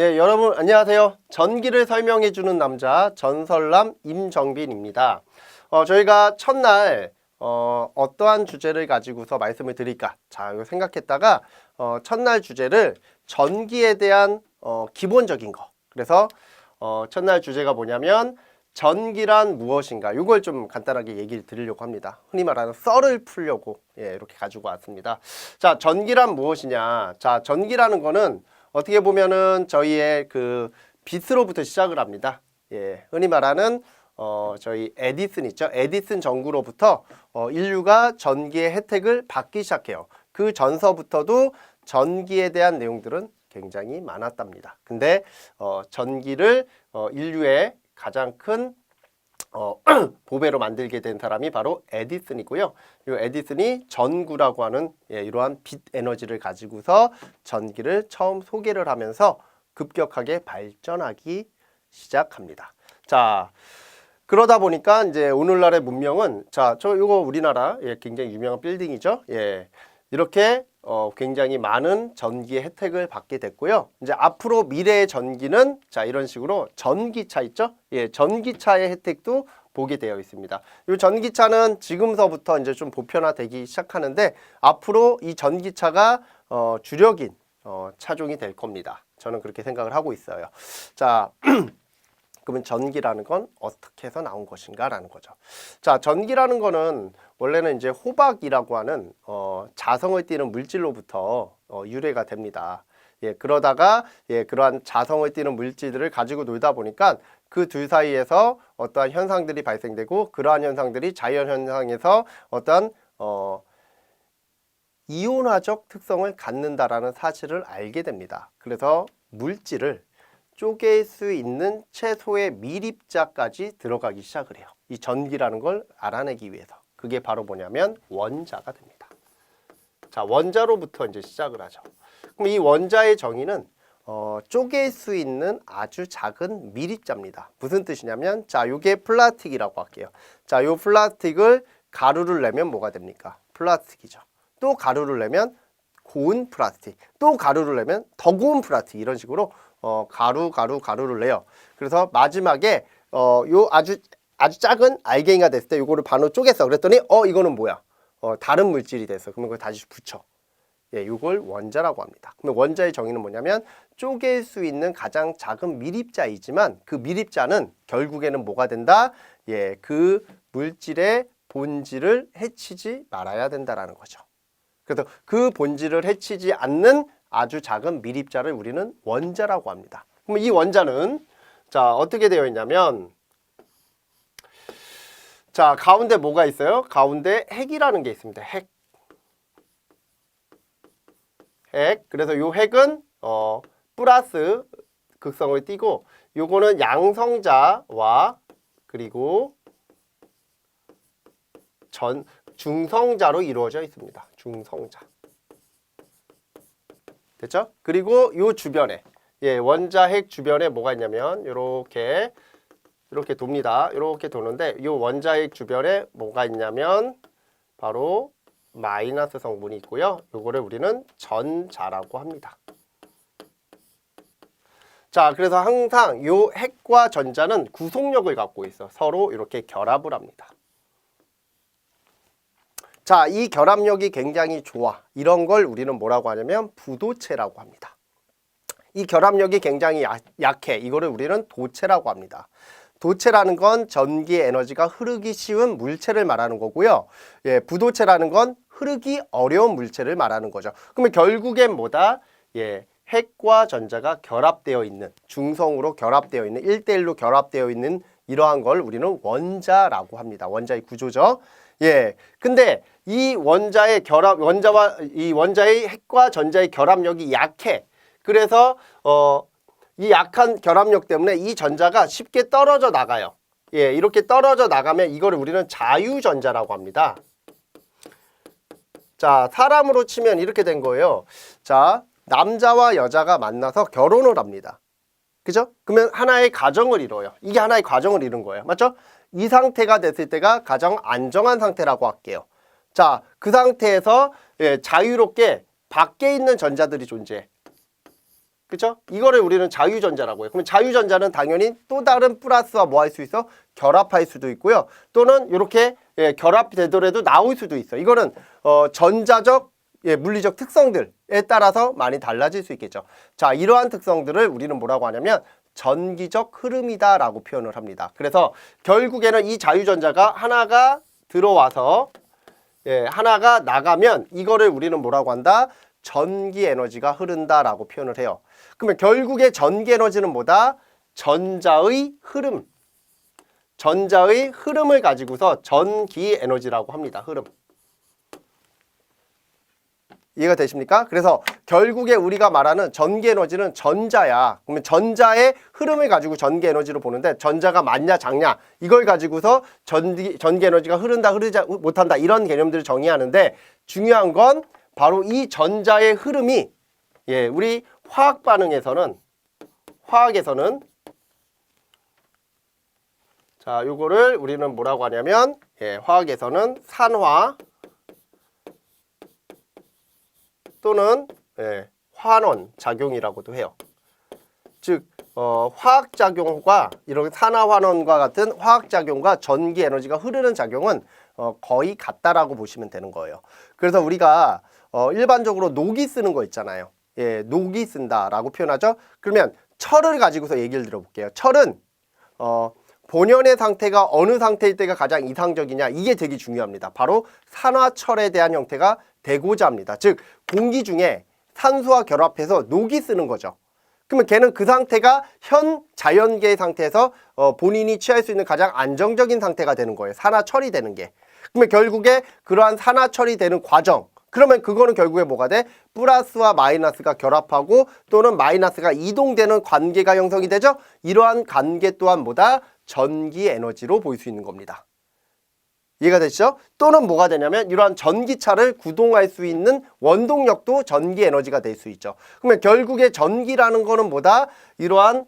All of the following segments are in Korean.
예, 여러분 안녕하세요. 전기를 설명해주는 남자 전설남 임정빈입니다. 저희가 첫날 어떠한 주제를 가지고서 말씀을 드릴까? 자, 이거 생각했다가 첫날 주제를 전기에 대한 기본적인 거. 그래서 첫날 주제가 뭐냐면 전기란 무엇인가? 이걸 좀 간단하게 얘기를 드리려고 합니다. 흔히 말하는 썰을 풀려고 이렇게 가지고 왔습니다. 자, 전기란 무엇이냐? 자, 전기라는 거는 어떻게 보면은 저희의 그 빛으로부터 시작을 합니다. 흔히 말하는 저희 에디슨 있죠? 에디슨 전구로부터 인류가 전기의 혜택을 받기 시작해요. 그 전서부터도 전기에 대한 내용들은 굉장히 많았답니다. 근데 전기를 인류의 가장 큰 보배로 만들게 된 사람이 바로 에디슨이고요. 이 에디슨이 전구라고 하는 이러한 빛 에너지를 가지고서 전기를 처음 소개를 하면서 급격하게 발전하기 시작합니다. 자, 그러다 보니까 이제 오늘날의 문명은 이거 우리나라 굉장히 유명한 빌딩이죠. 이렇게 굉장히 많은 전기의 혜택을 받게 됐고요. 이제 앞으로 미래의 전기는 이런 식으로 전기차 있죠? 전기차의 혜택도 보게 되어 있습니다. 이 전기차는 지금서부터 이제 좀 보편화되기 시작하는데 앞으로 이 전기차가 주력인 차종이 될 겁니다. 저는 그렇게 생각을 하고 있어요. 자, 그러면 전기라는 건 어떻게 해서 나온 것인가 라는 거죠. 자, 전기라는 거는 원래는 이제 호박이라고 하는 자성을 띠는 물질로부터 유래가 됩니다. 그러다가 그러한 자성을 띠는 물질들을 가지고 놀다 보니까 그 둘 사이에서 어떠한 현상들이 발생되고 그러한 현상들이 자연 현상에서 어떠한 이온화적 특성을 갖는다라는 사실을 알게 됩니다. 그래서 물질을 쪼갤 수 있는 최소의 밀입자까지 들어가기 시작을 해요. 이 전기라는 걸 알아내기 위해서. 그게 바로 뭐냐면 원자가 됩니다. 자, 원자로부터 이제 시작을 하죠. 그럼 이 원자의 정의는 쪼갤 수 있는 아주 작은 밀입자입니다. 무슨 뜻이냐면 요게 플라스틱이라고 할게요. 자, 요 플라스틱을 가루를 내면 뭐가 됩니까? 플라스틱이죠. 또 가루를 내면 고운 플라스틱, 또 가루를 내면 더 고운 플라스틱, 이런 식으로 가루를 내요. 그래서 마지막에 요 아주 작은 알갱이가 됐을 때 요거를 반으로 쪼갰어. 그랬더니 이거는 뭐야? 다른 물질이 됐어. 그러면 그걸 다시 붙여. 요걸 원자라고 합니다. 그럼 원자의 정의는 뭐냐면 쪼갤 수 있는 가장 작은 밀입자이지만 그 밀입자는 결국에는 뭐가 된다? 그 물질의 본질을 해치지 말아야 된다라는 거죠. 그래서 그 본질을 해치지 않는 아주 작은 밀입자를 우리는 원자라고 합니다. 그럼 이 원자는 어떻게 되어 있냐면 가운데 뭐가 있어요? 가운데 핵이라는 게 있습니다. 핵. 그래서 요 핵은 플러스 극성을 띠고 요거는 양성자와 그리고 중성자로 이루어져 있습니다. 중성자. 됐죠? 그리고 요 주변에 원자 핵 주변에 뭐가 있냐면 이렇게 돕니다. 이렇게 도는데 요 원자 핵 주변에 뭐가 있냐면 바로 마이너스 성분이 있고요. 요거를 우리는 전자라고 합니다. 자, 그래서 항상 요 핵과 전자는 구속력을 갖고 있어. 서로 이렇게 결합을 합니다. 자, 이 결합력이 굉장히 좋아. 이런 걸 우리는 뭐라고 하냐면 부도체라고 합니다. 이 결합력이 굉장히 약해. 이거를 우리는 도체라고 합니다. 도체라는 건 전기 에너지가 흐르기 쉬운 물체를 말하는 거고요. 부도체라는 건 흐르기 어려운 물체를 말하는 거죠. 그러면 결국엔 뭐다? 핵과 전자가 결합되어 있는, 중성으로 결합되어 있는, 1대1로 결합되어 있는 이러한 걸 우리는 원자라고 합니다. 원자의 구조죠. 근데 이 원자의 원자의 핵과 전자의 결합력이 약해. 그래서 이 약한 결합력 때문에 이 전자가 쉽게 떨어져 나가요. 이렇게 떨어져 나가면 이거를 우리는 자유전자라고 합니다. 자, 사람으로 치면 이렇게 된 거예요. 자, 남자와 여자가 만나서 결혼을 합니다. 그죠? 그러면 하나의 가정을 이뤄요. 이게 하나의 가정을 이룬 거예요. 맞죠? 이 상태가 됐을 때가 가장 안정한 상태라고 할게요. 자, 그 상태에서 자유롭게 밖에 있는 전자들이 존재해. 그쵸? 이거를 우리는 자유전자라고 해요. 그러면 자유전자는 당연히 또 다른 플러스와 뭐 할 수 있어? 결합할 수도 있고요. 또는 이렇게 결합되더라도 나올 수도 있어. 이거는 전자적 물리적 특성들에 따라서 많이 달라질 수 있겠죠. 자, 이러한 특성들을 우리는 뭐라고 하냐면 전기적 흐름이다 라고 표현을 합니다. 그래서 결국에는 이 자유전자가 하나가 들어와서 하나가 나가면 이거를 우리는 뭐라고 한다? 전기 에너지가 흐른다 라고 표현을 해요. 그러면 결국에 전기 에너지는 뭐다? 전자의 흐름. 전자의 흐름을 가지고서 전기 에너지라고 합니다. 흐름. 이해가 되십니까? 그래서 결국에 우리가 말하는 전기 에너지는 전자야. 그러면 전자의 흐름을 가지고 전기 에너지로 보는데 전자가 많냐 작냐 이걸 가지고서 전기 에너지가 흐른다 흐르지 못한다 이런 개념들을 정의하는데 중요한 건 바로 이 전자의 흐름이 우리 화학에서는 자, 요거를 우리는 뭐라고 하냐면 화학에서는 산화 또는 환원 작용이라고도 해요. 즉 화학작용과 이런 산화환원과 같은 화학작용과 전기 에너지가 흐르는 작용은 거의 같다라고 보시면 되는 거예요. 그래서 우리가 일반적으로 녹이 쓰는 거 있잖아요. 녹이 쓴다라고 표현하죠. 그러면 철을 가지고서 얘기를 들어볼게요. 철은 본연의 상태가 어느 상태일 때가 가장 이상적이냐 이게 되게 중요합니다. 바로 산화철에 대한 형태가 되고자 합니다. 즉 공기 중에 산소와 결합해서 녹이 쓰는 거죠. 그러면 걔는 그 상태가 현 자연계의 상태에서 본인이 취할 수 있는 가장 안정적인 상태가 되는 거예요. 산화철이 되는 게. 그러면 결국에 그러한 산화철이 되는 과정, 그러면 그거는 결국에 뭐가 돼? 플러스와 마이너스가 결합하고 또는 마이너스가 이동되는 관계가 형성이 되죠. 이러한 관계 또한 뭐다? 전기 에너지로 볼 수 있는 겁니다. 이해가 되시죠? 또는 뭐가 되냐면 이러한 전기차를 구동할 수 있는 원동력도 전기 에너지가 될 수 있죠. 그러면 결국에 전기라는 거는 뭐다? 이러한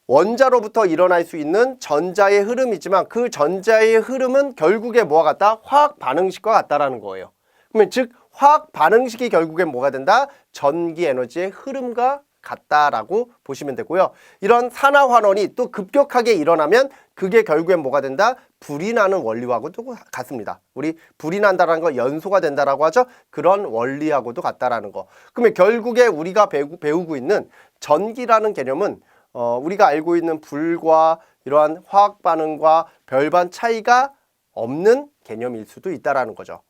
원자로부터 일어날 수 있는 전자의 흐름이지만 그 전자의 흐름은 결국에 뭐와 같다? 화학 반응식과 같다라는 거예요. 그러면 즉 화학 반응식이 결국엔 뭐가 된다? 전기 에너지의 흐름과 같다라고 보시면 되고요. 이런 산화환원이 또 급격하게 일어나면 그게 결국엔 뭐가 된다? 불이 나는 원리하고도 같습니다. 우리 불이 난다라는 거 연소가 된다라고 하죠. 그런 원리하고도 같다라는 거. 그러면 결국에 우리가 배우고 있는 전기라는 개념은 우리가 알고 있는 불과 이러한 화학 반응과 별반 차이가 없는 개념일 수도 있다라는 거죠.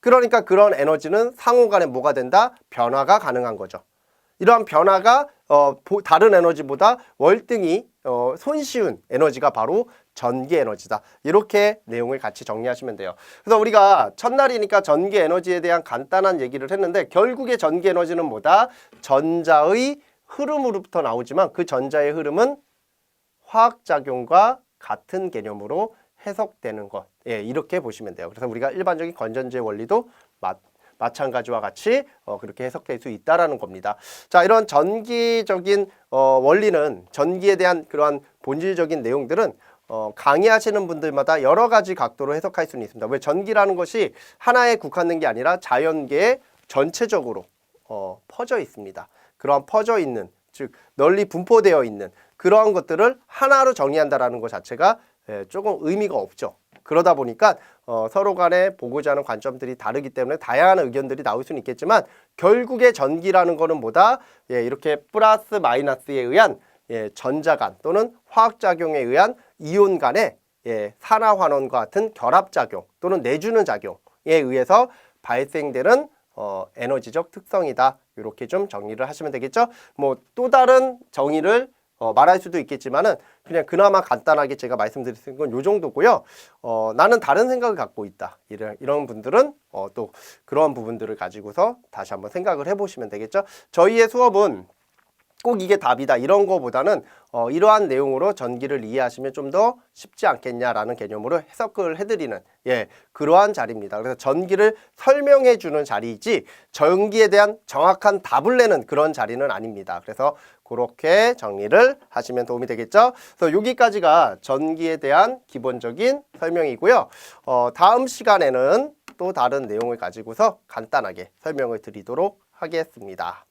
그러니까 그런 에너지는 상호 간에 뭐가 된다? 변화가 가능한 거죠. 이러한 변화가 다른 에너지보다 월등히 손쉬운 에너지가 바로 전기 에너지다. 이렇게 내용을 같이 정리하시면 돼요. 그래서 우리가 첫날이니까 전기 에너지에 대한 간단한 얘기를 했는데 결국에 전기 에너지는 뭐다? 전자의 흐름으로부터 나오지만 그 전자의 흐름은 화학작용과 같은 개념으로 해석되는 것. 이렇게 보시면 돼요. 그래서 우리가 일반적인 건전지의 원리도 마찬가지와 같이 그렇게 해석될 수 있다라는 겁니다. 자, 이런 전기적인 원리는 전기에 대한 그러한 본질적인 내용들은 강의하시는 분들마다 여러 가지 각도로 해석할 수는 있습니다. 왜 전기라는 것이 하나에 국한된 게 아니라 자연계에 전체적으로 퍼져 있습니다. 그러한 퍼져 있는, 즉 널리 분포되어 있는 그러한 것들을 하나로 정의한다라는 것 자체가 조금 의미가 없죠. 그러다 보니까 서로 간에 보고자 하는 관점들이 다르기 때문에 다양한 의견들이 나올 수는 있겠지만 결국에 전기라는 거는 뭐다? 이렇게 플러스 마이너스에 의한 전자간 또는 화학작용에 의한 이온 간의 산화환원과 같은 결합작용 또는 내주는 작용에 의해서 발생되는 에너지적 특성이다. 이렇게 좀 정리를 하시면 되겠죠. 뭐 또 다른 정의를 말할 수도 있겠지만은 그냥 그나마 간단하게 제가 말씀드린 건 요 정도고요. 나는 다른 생각을 갖고 있다. 이런 분들은 또 그런 부분들을 가지고서 다시 한번 생각을 해보시면 되겠죠. 저희의 수업은 꼭 이게 답이다 이런 거보다는 이러한 내용으로 전기를 이해하시면 좀 더 쉽지 않겠냐라는 개념으로 해석을 해드리는 그러한 자리입니다. 그래서 전기를 설명해 주는 자리이지 전기에 대한 정확한 답을 내는 그런 자리는 아닙니다. 그래서 그렇게 정리를 하시면 도움이 되겠죠. 그래서 여기까지가 전기에 대한 기본적인 설명이고요. 다음 시간에는 또 다른 내용을 가지고서 간단하게 설명을 드리도록 하겠습니다.